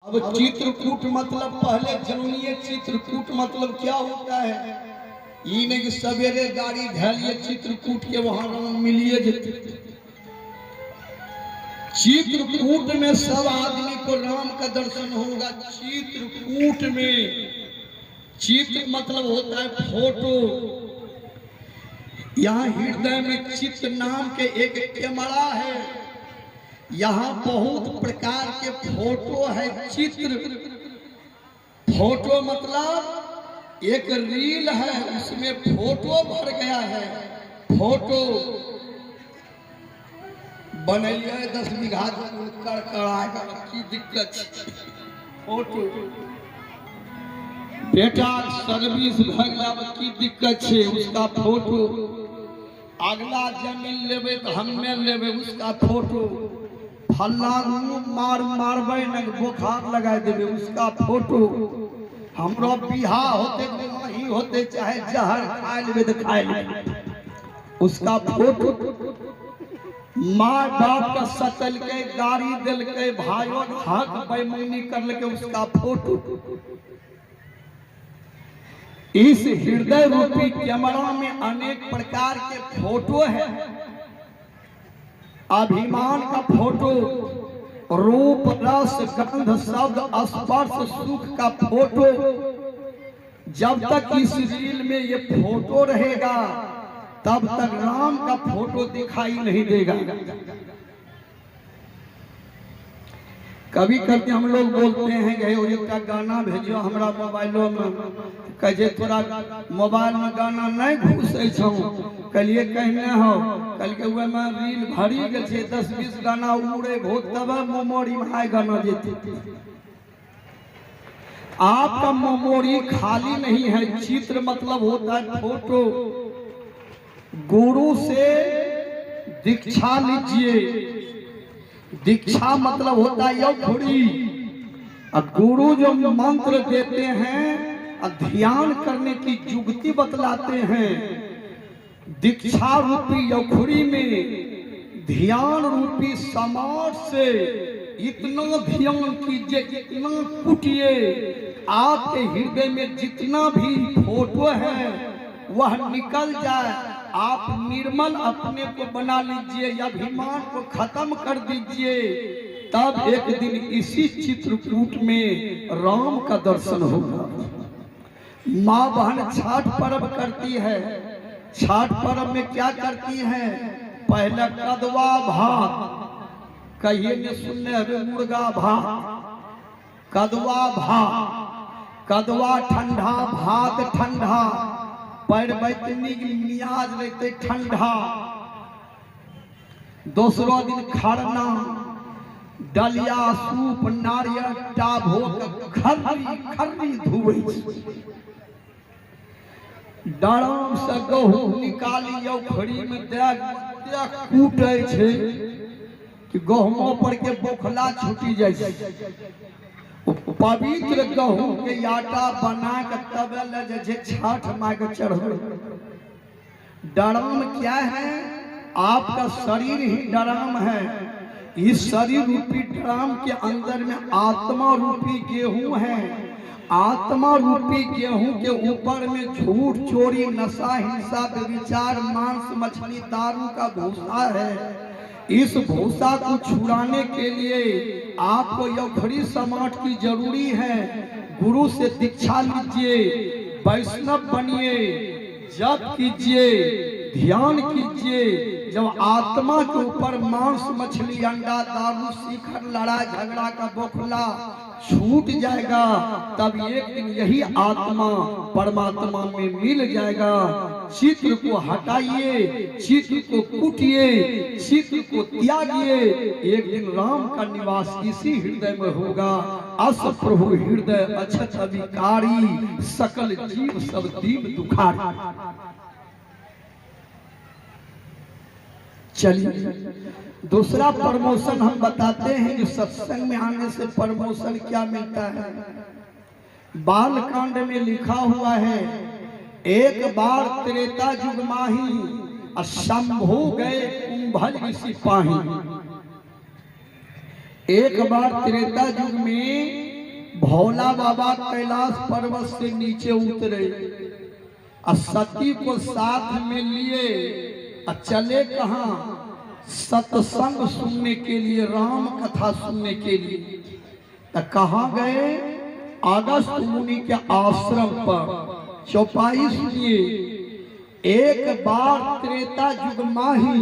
अब चित्रकूट मतलब पहले जानिए चित्रकूट मतलब क्या होता है। ये नहीं कि सवेरे गाड़ी धैलिए चित्रकूट के वहां राम मिलिए जते। चित्रकूट में सब आदमी को राम का दर्शन होगा। चित्रकूट में चित्र मतलब होता है फोटो। यहाँ हृदय में चित्र नाम के एक कैमरा है। यहाँ बहुत प्रकार के फोटो है। चित्र फोटो मतलब एक रील है, उसमें फोटो भर गया है। फोटो बनैया 10 बीघा कड़कड़ाएगा की दिक्कत। फोटो बेटा सर्विस भगला की दिक्कत है, उसका फोटो। अगला जमीन लेवे तो हमें लेवे, उसका फोटो। फल्ला मारबे न बुखार लगा देवे, उसका फोटो। हमरो बिहार होते वही होते, चाहे जहर खा लेवे तो खा लेवे, उसका फोटो। माँ बाप का सतल के गाड़ी दिल के भाइयों हक बेईमानी कर लेके, उसका फोटो। इस हृदय रूपी कैमरा में अनेक प्रकार के फोटो है। अभिमान का फोटो, रूप रस गंध शब्द स्पर्श सुख का फोटो। जब तक इस रील में ये फोटो रहेगा तब तक राम का फोटो दिखाई नहीं देगा। कभी कभी हम लोग बोलते हैं कि एक गाना भेजो हमारा मोबाइलों में, कहे तोरा मोबाइल में गाना नहीं घुसे छो। कलिए कहने हो, कल के हुए में रील भरी गए 10-20 गाना उड़े बहुत, तब मेमोरी में आए गाना जेते। आपका मेमोरी खाली नहीं है। चित्र मतलब होता है फोटो। गुरु से दीक्षा लीजिए। दीक्षा मतलब होता है यौखुड़ी। गुरु जो मंत्र देते हैं, ध्यान करने की जुगती बतलाते हैं। दीक्षा रूपी यौखुड़ी में ध्यान रूपी समाज से इतना ध्यान कीजिए, इतना कुटिए, आपके हृदय में जितना भी फोटो है वह निकल जाए। आप निर्मल अपने को बना लीजिए, अभिमान को खत्म कर दीजिए। तब एक दिन इसी चित्रकूट में राम का दर्शन होगा। माँ बहन छठ पर्व करती है। छठ पर्व में क्या करती है? पहले कदवा भात, कहिए ने सुनने हवे मुर्गा भात, कदवा भात। कदवा ठंडा, भात ठंडा, पैर बैतनी मियाज रहते ठंडा। दूसरा दिन खरना, डलिया सूप नारियल टाभो खर्री धुए। डराम से गहूँ निकाली यौखड़ी में कूटे छे कि गहूँ पर के बोखला छूटी जाए। पवित्र गहूँ के आटा बना के तब ले छठ माँ के चढ़े। डराम क्या है? आपका शरीर ही डराम है। इस शरीर रूपी ड्राम के अंदर में आत्मा रूपी गेहूं है। आत्मा रूपी गेहूं के ऊपर में झूठ चोरी नशा हिंसा विचार मांस मछली दारू का भूसा है। इस भूसा को छुड़ाने के लिए आपको यौखड़ी समाट की जरूरी है। गुरु से दीक्षा लीजिए, वैष्णव बनिए, जप कीजिए, ध्यान कीजिए। जब आत्मा के ऊपर मांस मछली अंडा दारू शिखर लड़ाई झगड़ा का बोखला छूट जाएगा, तब एक दिन यही आत्मा परमात्मा में मिल जाएगा। चित्र को हटाइए, चित्र को कूटिए, चित्र को त्यागिए। एक दिन राम का निवास इसी हृदय में होगा। अस प्रभु हृदय अछत अभिकारी, सकल जीव सब दीप दुखारी। चलिए दूसरा प्रमोशन हम बताते हैं कि सत्संग में आने से प्रमोशन क्या मिलता है। बालकांड में लिखा हुआ है, एक बार त्रेता युग माही शंभु गए कुंभज सिपाही। एक बार त्रेता युग में भोला बाबा कैलाश पर्वत से नीचे उतरे और सती को साथ में लिए और चले कहाँ? सत्संग सुनने के लिए, राम कथा सुनने के लिए। तो कहाँ गए? अगस्त मुनि के आश्रम पर। चौपाई सुनिए। एक बार त्रेता युग माही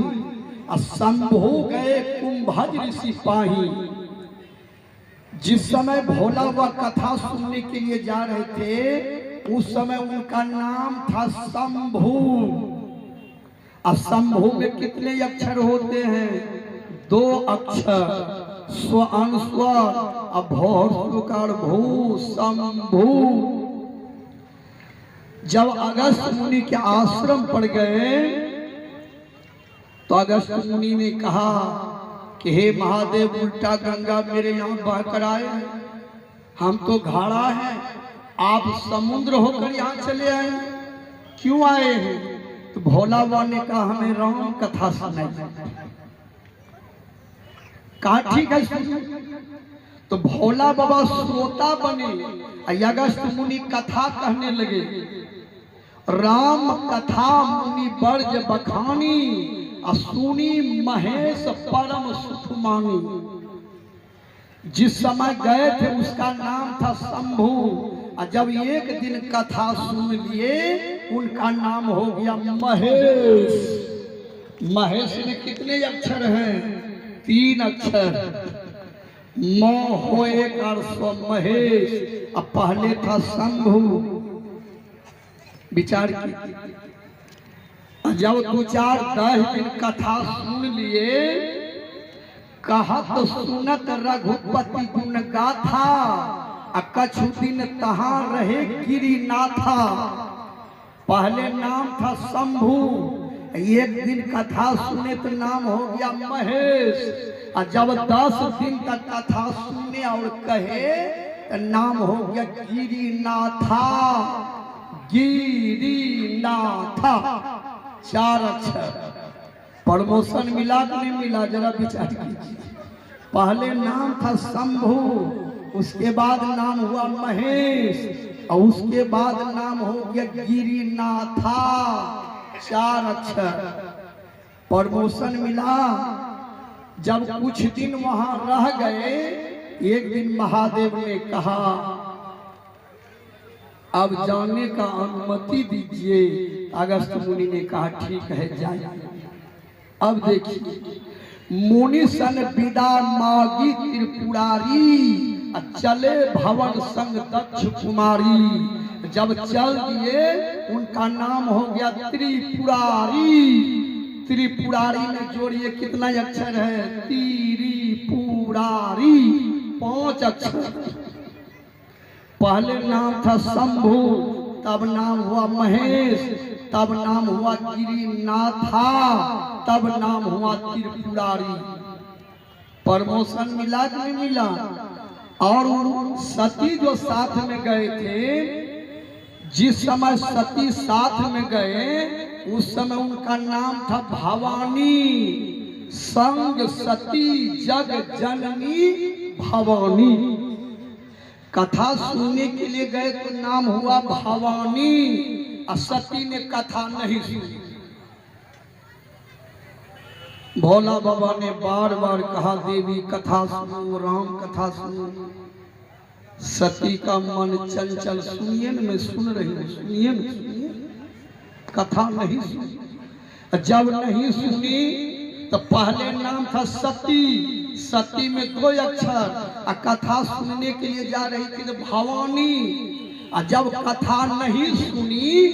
शंभु गए कुंभज ऋषि पाही। जिस समय भोला वह कथा सुनने के लिए जा रहे थे उस समय उनका नाम था शंभु। और शंभु में कितने अक्षर होते हैं? 2 अक्षर, स्व अनुस्वर अभोर भू शंभु। जब अगस्त मुनि के आश्रम पर गए तो अगस्त मुनि ने कहा कि हे महादेव, उल्टा गंगा मेरे यहाँ बह कर आए हैं, हम तो घाड़ा हैं, आप समुद्र होकर यहाँ चले आए, क्यों आए हैं? तो भोला बाबा ने कहा हमें राम कथा सुनाई। कहा ठीक है। तो भोला बाबा श्रोता बने, अगस्त मुनि कथा कहने लगे। राम कथा मुनि बर्ज बखानी, सुनी महेश परम सुख मानी। जिस समय गए थे उसका नाम था शंभु, और जब एक दिन कथा सुन लिए उनका नाम हो गया महेश। महेश में कितने अक्षर हैं? 3 अक्षर। म हो एक और स्व महेश। अब पहले था शंभु। विचार की। जब 2-4-10 दिन कथा सुन लिए, कहत सुनत रघुपति गुण गाथा, कछु दिन तहां रहे गिरिनाथा। पहले नाम था शंभु, एक दिन कथा सुने तो नाम हो गया महेश, और जब 10 दिन तक कथा सुने और कहे तो नाम हो गया गिरिनाथा। गिरिनाथा 4 अक्षर। प्रमोशन मिला कि नहीं मिला? जरा विचार कीजिए। पहले नाम था शंभु, उसके बाद नाम हुआ महेश, और उसके बाद नाम हो गया गिरिनाथा। 4 अक्षर। प्रमोशन मिला। जब कुछ दिन वहां रह गए, एक दिन महादेव ने कहा अब जाने का अनुमति दीजिए। अगस्त मुनि ने कहा ठीक है जाइए। अब देखिए, मुनि सन विदा मागी त्रिपुरारी, चले भवन संग दक्ष कुमारी। जब चल दिए उनका नाम हो गया त्रिपुरारी। त्रिपुरारी में जोड़िए कितना अक्षर है? त्रिपुरारी 5 अक्षर। पहले नाम था शंभु, तब नाम हुआ महेश, तब नाम हुआ गिरिनाथा, तब नाम हुआ त्रिपुरारी। प्रमोशन मिला कि नहीं मिला? और सती जो साथ में गए थे, जिस समय सती साथ में गए उस समय उनका नाम था भवानी। संग सती जग जननी भवानी। कथा सुनने के लिए गए तो नाम हुआ भवानी, और सती ने कथा नहीं सुनी। भोला बाबा ने बार बार कहा देवी कथा सुनो, राम कथा सुनो। सती का मन चंचल, सुनिए न, मैं सुन रही हूँ, सुनिए न, सुनिए। कथा नहीं सुनी। जब नहीं सुनी तो पहले नाम था सती, सती में 2 अक्षर, और कथा सुनने के लिए जा रही थी तो भवानी। और जब कथा नहीं सुनी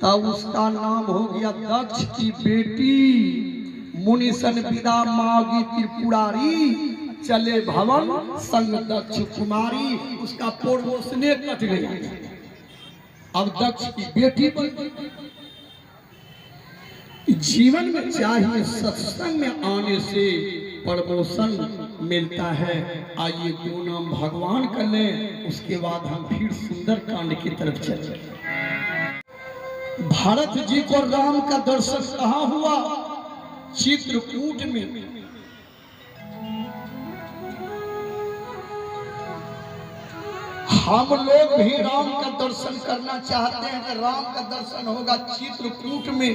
तब उसका नाम हो गया दक्ष की बेटी। मुनि सन विदा मागी त्रिपुरारी, चले भवन संग दक्ष कुमारी। उसका प्रमोशने कट गया, अब दक्ष की बेटी बन गई। जीवन में चाहिए सत्संग में आने से प्रमोशन मिलता है। आइए 2 नाम भगवान कर लें, उसके बाद हम फिर सुंदर कांड की तरफ चलें। भारत जी को राम का दर्शन कहाँ हुआ? चित्रकूट में। हम लोग भी राम का दर्शन करना चाहते हैं कि राम का दर्शन होगा चित्रकूट में।